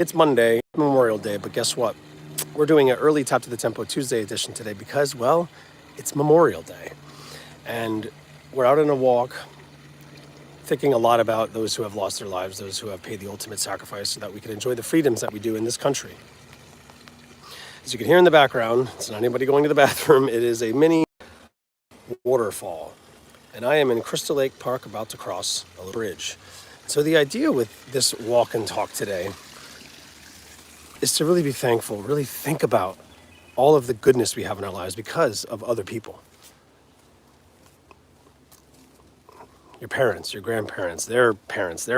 It's Monday, Memorial Day, but guess what? We're doing an early Top to the Tempo Tuesday edition today because, well, it's Memorial Day. And we're out on a walk thinking a lot about those who have lost their lives, those who have paid the ultimate sacrifice so that we can enjoy the freedoms that we do in this country. As you can hear in the background, it's not anybody going to the bathroom, it is a mini waterfall. And I am in Crystal Lake Park about to cross a bridge. So the idea with this walk and talk today is to really be thankful, really think about all of the goodness we have in our lives because of other people. Your parents, your grandparents, their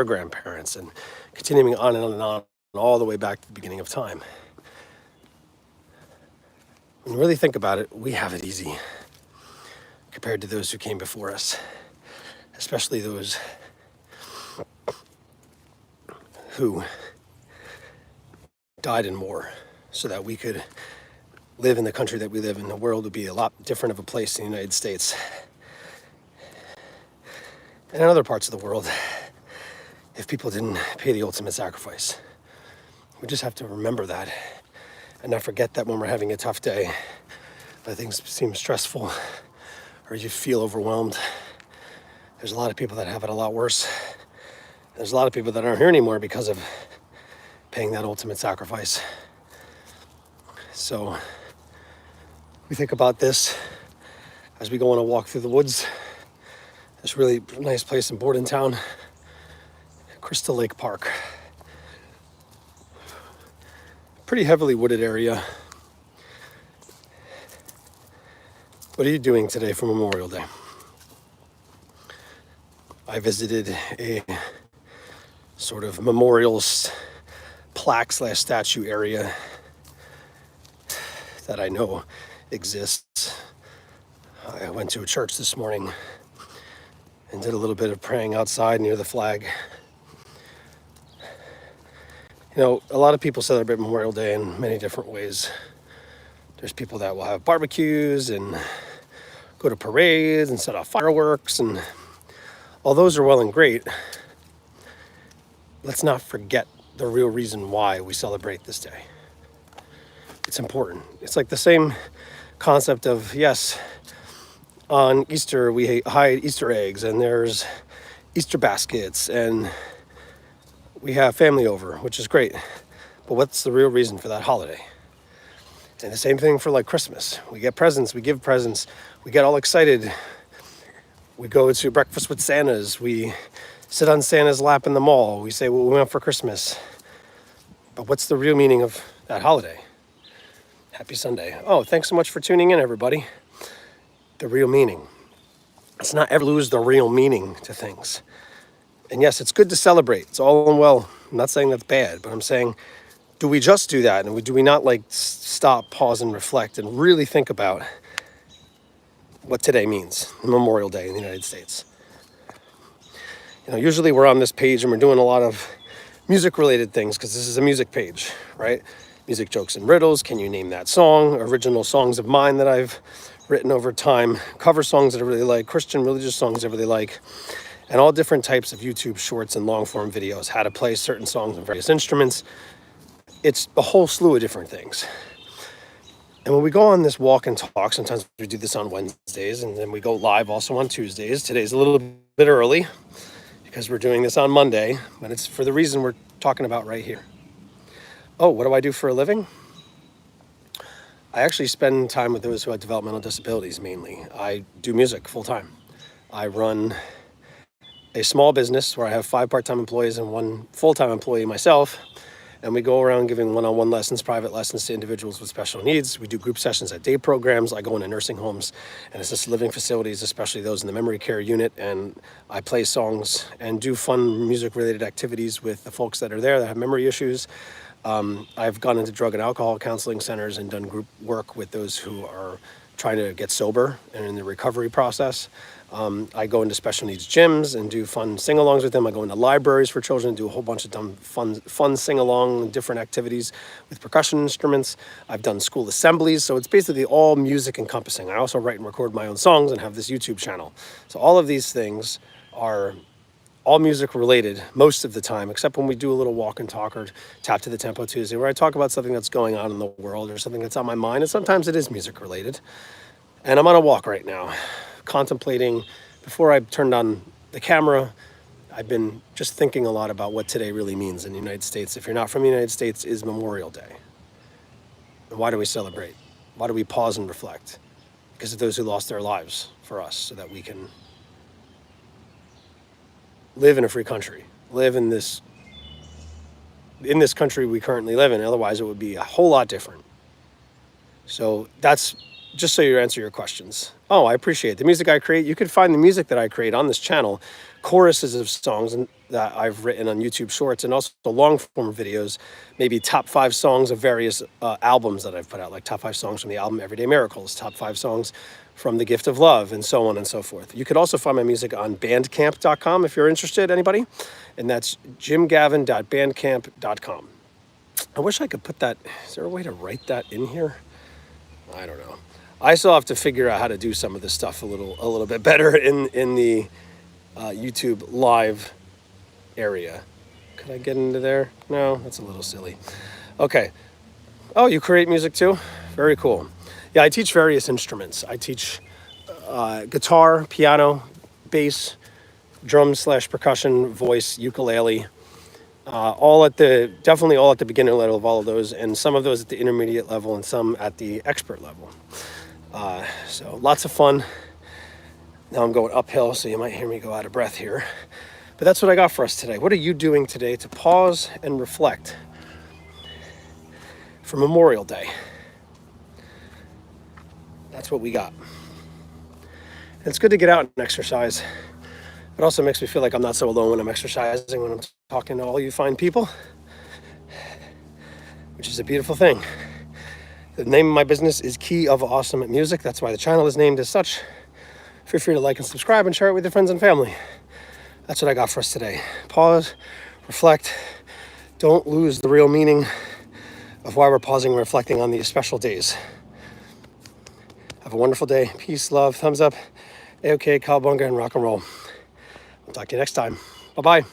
grandparents, and continuing on and on, all the way back to the beginning of time. When you really think about it, we have it easy compared to those who came before us, especially those who died in war so that we could live in the country that we live in. The world would be a lot different of a place in the United States and in other parts of the world if people didn't pay the ultimate sacrifice. We just have to remember that and not forget that when we're having a tough day, when things seem stressful or you feel overwhelmed, there's a lot of people that have it a lot worse. There's a lot of people that aren't here anymore because of paying that ultimate sacrifice. So we think about this as we go on a walk through the woods. This really nice place in Bordentown, Crystal Lake Park. Pretty heavily wooded area. What are you doing today for Memorial Day? I visited a sort of memorials plaque / statue area that I know exists. I went to a church this morning and did a little bit of praying outside near the flag. You know, a lot of people celebrate Memorial Day in many different ways. There's people that will have barbecues and go to parades and set off fireworks, and all those are well and great. Let's not forget the real reason why we celebrate this day. It's important. It's like the same concept of, yes, on Easter we hide Easter eggs and there's Easter baskets and we have family over, which is great. But what's the real reason for that holiday? And the same thing for like Christmas. We get presents, we give presents, we get all excited. We go to breakfast with Santas, we sit on Santa's lap in the mall, we say what we want for Christmas. But what's the real meaning of that holiday? Happy Sunday. Oh, thanks so much for tuning in, everybody. The real meaning. Let's not ever lose the real meaning to things. And yes, it's good to celebrate. It's all and well. I'm not saying that's bad, but I'm saying, do we just do that? And do we not like stop, pause, and reflect and really think about what today means, Memorial Day in the United States? You know, usually we're on this page and we're doing a lot of music-related things because this is a music page, right? Music, jokes, and riddles. Can you name that song? Original songs of mine that I've written over time. Cover songs that I really like. Christian religious songs I really like. And all different types of YouTube shorts and long-form videos. How to play certain songs on various instruments. It's a whole slew of different things. And when we go on this walk and talk, sometimes we do this on Wednesdays, and then we go live also on Tuesdays. Today's a little bit early because we're doing this on Monday, but it's for the reason we're talking about right here. Oh, what do I do for a living? I actually spend time with those who have developmental disabilities mainly. I do music full time. I run a small business where I have 5 part-time employees and 1 full-time employee myself. And we go around giving one-on-one lessons, private lessons to individuals with special needs. We do group sessions at day programs. I go into nursing homes and assisted living facilities, especially those in the memory care unit. And I play songs and do fun music-related activities with the folks that are there that have memory issues. I've gone into drug and alcohol counseling centers and done group work with those who are trying to get sober and in the recovery process. I go into special needs gyms and do fun sing-alongs with them. I go into libraries for children and do a whole bunch of fun sing-along and different activities with percussion instruments. I've done school assemblies, so it's basically all music encompassing. I also write and record my own songs and have this YouTube channel. So all of these things are all music related most of the time, except when we do a little walk and talk or tap to the tempo Tuesday, where I talk about something that's going on in the world or something that's on my mind. And sometimes it is music related. And I'm on a walk right now, contemplating. Before I turned on the camera, I've been just thinking a lot about what today really means in the United States. If you're not from the United States, is Memorial Day. And why do we celebrate? Why do we pause and reflect? Because of those who lost their lives for us, so that we can live in a free country, live in this country we currently live in. Otherwise, it would be a whole lot different. So that's just so you answer your questions. Oh, I appreciate the music I create. You can find the music that I create on this channel, choruses of songs that I've written on YouTube Shorts, and also long form videos, maybe top 5 songs of various albums that I've put out, like top 5 songs from the album Everyday Miracles, top 5 songs from The Gift of Love, and so on and so forth. You could also find my music on bandcamp.com if you're interested, anybody, and that's jimgavin.bandcamp.com. I wish I could put that. Is there a way to write that in here? I don't know. I still have to figure out how to do some of this stuff a little bit better in the YouTube live area. Could I get into there? No, that's a little silly. Okay. Oh, you create music too? Very cool. Yeah, I teach various instruments. I teach guitar, piano, bass, drums / percussion, voice, ukulele. Definitely all at the beginner level of all of those, and some of those at the intermediate level and some at the expert level. So lots of fun. Now I'm going uphill, so you might hear me go out of breath here. But that's what I got for us today. What are you doing today to pause and reflect for Memorial Day? That's what we got. And it's good to get out and exercise. It also makes me feel like I'm not so alone when I'm exercising, when I'm talking to all you fine people, which is a beautiful thing. The name of my business is Key of Awesome Music. That's why the channel is named as such. Feel free to like and subscribe and share it with your friends and family. That's what I got for us today. Pause, reflect. Don't lose the real meaning of why we're pausing and reflecting on these special days. Have a wonderful day. Peace, love, thumbs up, A-OK, cowabunga, and rock and roll. I'll talk to you next time. Bye-bye.